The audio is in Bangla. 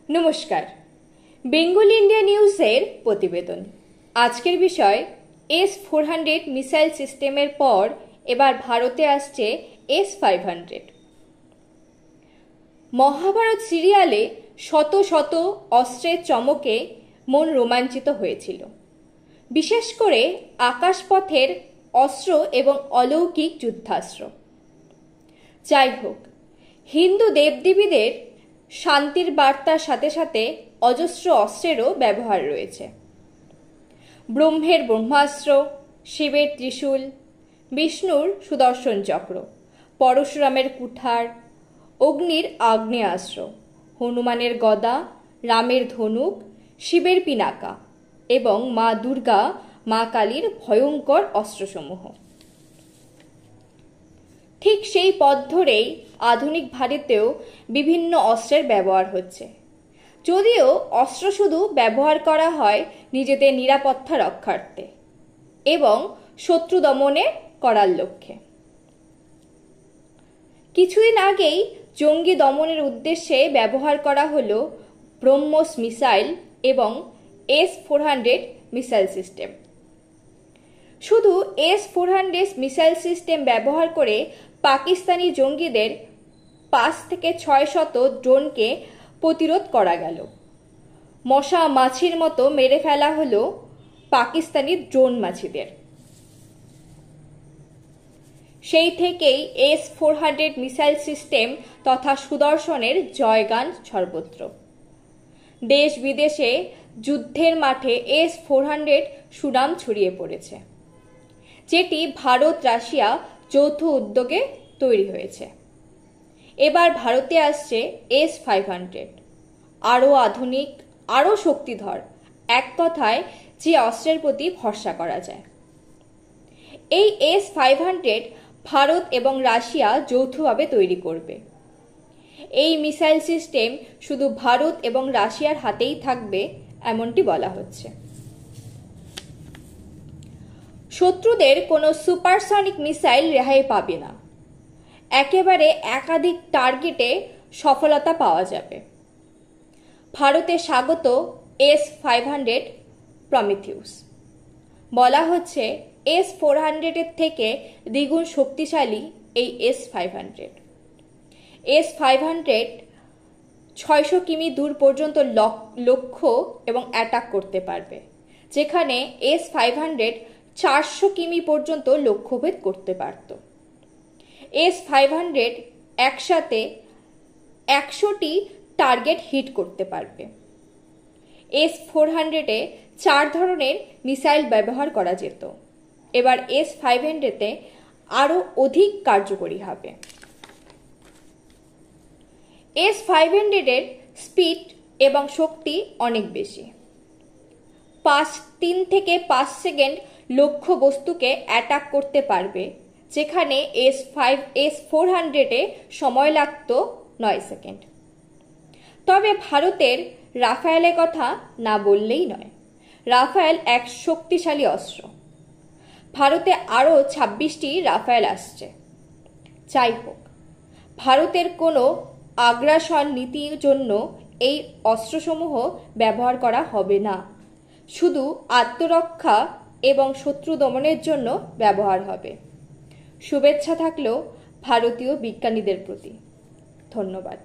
নমস্কার, বেঙ্গলি ইন্ডিয়া নিউজের প্রতিবেদন। আজকের বিষয় S-400 মিসাইল সিস্টেমের পর এবার ভারতে আসছে S-500। মহাভারত সিরিয়ালে শত শত অস্ত্রের চমকে মন রোমাঞ্চিত হয়েছিল, বিশেষ করে আকাশপথের অস্ত্র এবং অলৌকিক যুদ্ধাস্ত্র। যাই হোক, হিন্দু দেবদেবীদের শান্তির বার্তার সাথে সাথে অজস্র অস্ত্রেরও ব্যবহার রয়েছে। ব্রহ্মের ব্রহ্মাস্ত্র, শিবের ত্রিশূল, বিষ্ণুর সুদর্শন চক্র, পরশুরামের কুঠার, অগ্নির আগ্নেয়াস্ত্র, হনুমানের গদা, রামের ধনুক, শিবের পিনাকা এবং মা দুর্গা, মা কালীর ভয়ঙ্কর অস্ত্রসমূহ। ঠিক সেই পথ ধরেই আধুনিক ভারতেও বিভিন্ন অস্ত্রের ব্যবহার হচ্ছে, যদিও অস্ত্র শুধু ব্যবহার করা হয় নিজেদের নিরাপত্তা রক্ষার্থে এবং শত্রু দমনে করার লক্ষ্যে। কিছুদিন আগেই জঙ্গি দমনের উদ্দেশ্যে ব্যবহার করা হলো ব্রহ্মোস মিসাইল এবং S-400 মিসাইল সিস্টেম। শুধু S-400 মিসাইল সিস্টেম ব্যবহার করে পাকিস্তানি জঙ্গিদের 5 থেকে 600 ড্রোনকে প্রতিরোধ করা গেল। মশা মাছির মতো মেরে ফেলা হলো পাকিস্তানি ড্রোন মাছিদের। সেই থেকেই S-400 মিসাইল সিস্টেম তথা সুদর্শনের জয়গান সর্বত্র। দেশ বিদেশে যুদ্ধের মাঠে S-400 সুনাম ছড়িয়ে পড়েছে, যেটি ভারত রাশিয়া যৌথ উদ্যোগে তৈরি হয়েছে। এবার ভারতে আসছে S-500, আরও আধুনিক, আরও শক্তিধর, এক কথায় যে অস্ত্রের প্রতি ভরসা করা যায়। এই S-500 ভারত এবং রাশিয়া যৌথভাবে তৈরি করবে। এই মিসাইল সিস্টেম শুধু ভারত এবং রাশিয়ার হাতেই থাকবে এমনটি বলা হচ্ছে। শত্রুদের কোনো সুপারসনিক মিসাইল রেহাই পাবে না, একেবারে একাধিক টার্গেটে সফলতা পাওয়া যাবে। ভারতে স্বাগত S-500 প্রমিথিউস। বলা হচ্ছে S-400 এর থেকে দ্বিগুণ শক্তিশালী এই S-500। S-500 600 কিমি দূর পর্যন্ত লক্ষ্য এবং অ্যাটাক করতে পারবে, যেখানে S-500 400 কিমি পর্যন্ত লক্ষ্যভেদ করতে পারত। S-500 একসাথে 100টি টার্গেট হিট করতে পারবে। S-400-এ 4 ধরনের মিসাইল ব্যবহার করা যেত, এবার S-500-তে আরও অধিক কার্যকরী হবে। S-500-এর স্পিড এবং শক্তি অনেক বেশি। 3 থেকে 5 সেকেন্ড লক্ষ্য বস্তুকে অ্যাটাক করতে পারবে, যেখানে S-400-এ সময় লাগত 9 সেকেন্ড। তবে ভারতের রাফায়েলের কথা না বললেই নয়। রাফায়েল এক শক্তিশালী অস্ত্র। ভারতে আরও 26টি রাফায়েল আসছে। যাই হোক, ভারতের কোনো আগ্রাসন নীতির জন্য এই অস্ত্রসমূহ ব্যবহার করা হবে না, শুধু আত্মরক্ষা এবং শত্রু দমনের জন্য ব্যবহার হবে। শুভেচ্ছা থাকলো ভারতীয় বিজ্ঞানীদের প্রতি। ধন্যবাদ।